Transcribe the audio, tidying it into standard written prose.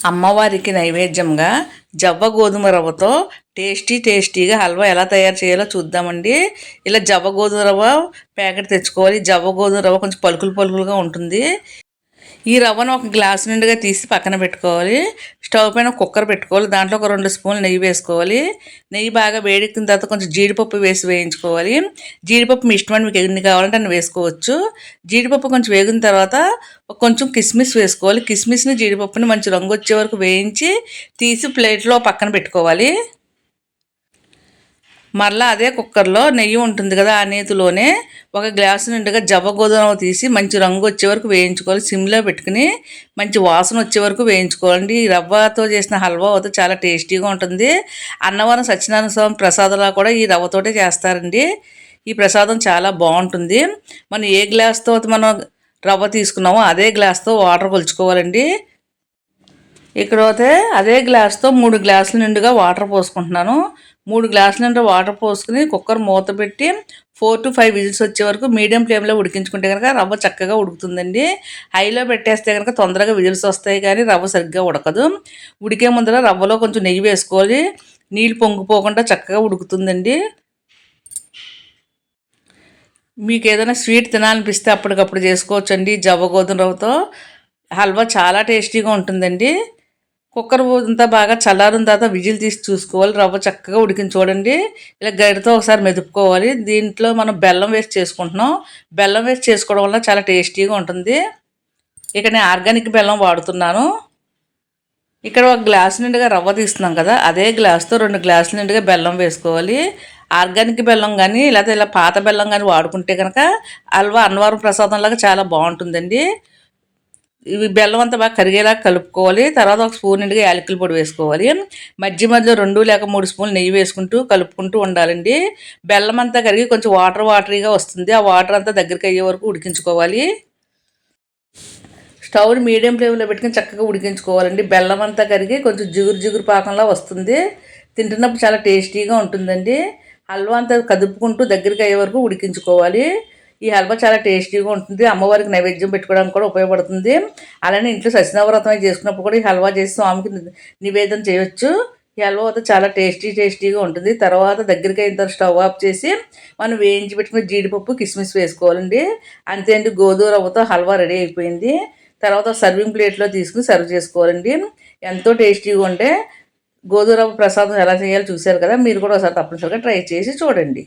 అమ్మవారికి నైవేద్యంగా జవ్వ గోధుమ రవ్వతో టేస్టీగా హల్వా ఎలా తయారు చేయాలో చూద్దామండి. ఇలా జవ్వ గోధుమ రవ్వ ప్యాకెట్ తెచ్చుకోవాలి. జవ్వ గోధుమ రవ్వ కొంచెం పలుకులుగా ఉంటుంది. ఈ రవ్వను ఒక గ్లాస్ నిండుగా తీసి పక్కన పెట్టుకోవాలి. స్టవ్ పైన కుక్కర్ పెట్టుకోవాలి. దాంట్లో ఒక 2 స్పూన్లు నెయ్యి వేసుకోవాలి. నెయ్యి బాగా వేడెక్కిన తర్వాత కొంచెం జీడిపప్పు వేసి వేయించుకోవాలి. జీడిపప్పు మీ ఇష్టమని మీకు ఎన్ని కావాలంటే అన్ని వేసుకోవచ్చు. జీడిపప్పు కొంచెం వేగిన తర్వాత కొంచెం కిస్మిస్ వేసుకోవాలి. కిస్మిస్ని జీడిపప్పుని మంచి రంగు వచ్చే వరకు వేయించి తీసి ప్లేట్లో పక్కన పెట్టుకోవాలి. మరలా అదే కుక్కర్లో నెయ్యి ఉంటుంది కదా, ఆ నేతిలోనే ఒక గ్లాసు నిండుగా జవ్వ గోధుమ తీసి మంచి రంగు వచ్చే వరకు వేయించుకోవాలి. సిమ్లో పెట్టుకుని మంచి వాసన వచ్చే వరకు వేయించుకోవాలండి. ఈ రవ్వతో చేసిన హల్వా అయితే చాలా టేస్టీగా ఉంటుంది. అన్నవరం సత్యనారాయణ స్వామి ప్రసాదంలా కూడా ఈ రవ్వతోటే చేస్తారండి. ఈ ప్రసాదం చాలా బాగుంటుంది. మనం ఏ గ్లాస్తో మనం రవ్వ తీసుకున్నామో అదే గ్లాస్తో వాటర్ కొలుచుకోవాలండి. ఇక్కడైతే అదే గ్లాస్తో 3 గ్లాసుల నిండుగా వాటర్ పోసుకుంటున్నాను. 3 గ్లాసుల నిండా వాటర్ పోసుకుని కుక్కర్ మూత పెట్టి 4 to 5 విజిల్స్ వచ్చే వరకు మీడియం ఫ్లేమ్లో ఉడికించుకుంటే కనుక రవ్వ చక్కగా ఉడుకుతుందండి. హైలో పెట్టేస్తే కనుక తొందరగా విజిల్స్ వస్తాయి కానీ రవ్వ సరిగ్గా ఉడకదు. ఉడికే ముందర రవ్వలో కొంచెం నెయ్యి వేసుకోవాలి. నీళ్ళు పొంగిపోకుండా చక్కగా ఉడుకుతుందండి. మీకు ఏదైనా స్వీట్ తినాలనిపిస్తే అప్పటికప్పుడు చేసుకోవచ్చండి. జవ్వ గోధుమ రవ్వతో హల్వా చాలా టేస్టీగా ఉంటుందండి. కుక్కర్ అంతా బాగా చల్లారిన తర్వాత విజిల్ తీసి చూసుకోవాలి. రవ్వ చక్కగా ఉడికింది చూడండి. ఇలా గరిటతో ఒకసారి మెదుపుకోవాలి. దీంట్లో మనం బెల్లం వేసి చేసుకుంటున్నాం. బెల్లం వేసి చేసుకోవడం వల్ల చాలా టేస్టీగా ఉంటుంది. ఇక్కడ నేను ఆర్గానిక్ బెల్లం వాడుతున్నాను. ఇక్కడ ఒక గ్లాస్ నిండుగా రవ్వ తీస్తున్నాం కదా, అదే గ్లాస్తో 2 గ్లాసుల నిండుగా బెల్లం వేసుకోవాలి. ఆర్గానిక్ బెల్లం కానీ లేకపోతే ఇలా పాత బెల్లం కానీ వాడుకుంటే కనుక హల్వా అన్నవరం ప్రసాదంలాగా చాలా బాగుంటుందండి. ఇవి బెల్లం అంతా బాగా కరిగేలా కలుపుకోవాలి. తర్వాత ఒక స్పూన్ నిండుగా యాలకుల పొడి వేసుకోవాలి. మధ్యలో 2 లేక 3 స్పూన్లు నెయ్యి వేసుకుంటూ కలుపుకుంటూ ఉండాలండి. బెల్లం అంతా కరిగి కొంచెం వాటరీగా వస్తుంది. ఆ వాటర్ అంతా దగ్గరికి అయ్యే వరకు ఉడికించుకోవాలి. స్టవ్ని మీడియం ఫ్లేమ్లో పెట్టుకుని చక్కగా ఉడికించుకోవాలండి. బెల్లం అంతా కరిగి కొంచెం జిగురు పాకంలా వస్తుంది. తింటున్నప్పుడు చాలా టేస్టీగా ఉంటుందండి. హల్వా అంతా కదుపుకుంటూ దగ్గరికి అయ్యే వరకు ఉడికించుకోవాలి. ఈ హల్వా చాలా టేస్టీగా ఉంటుంది. అమ్మవారికి నైవేద్యం పెట్టుకోవడానికి కూడా ఉపయోగపడుతుంది. అలానే ఇంట్లో సత్యనారాయణ చేసుకున్నప్పుడు కూడా ఈ హల్వా చేసి స్వామికి నివేదన చేయొచ్చు. ఈ హల్వా అయితే చాలా టేస్టీగా ఉంటుంది. తర్వాత దగ్గరికి అయిన తర్వాత స్టవ్ ఆఫ్ చేసి మనం వేయించి పెట్టుకుని జీడిపప్పు కిస్మిస్ వేసుకోవాలండి. అంతే అండి, గోధుమ రవ్వతో హల్వా రెడీ అయిపోయింది. తర్వాత సర్వింగ్ ప్లేట్లో తీసుకుని సర్వ్ చేసుకోవాలండి. ఎంతో టేస్టీగా ఉంటే గోధుమ రవ్వ ప్రసాదం ఎలా చేయాలో చూశారు కదా, మీరు కూడా ఒకసారి తప్పనిసరిగా ట్రై చేసి చూడండి.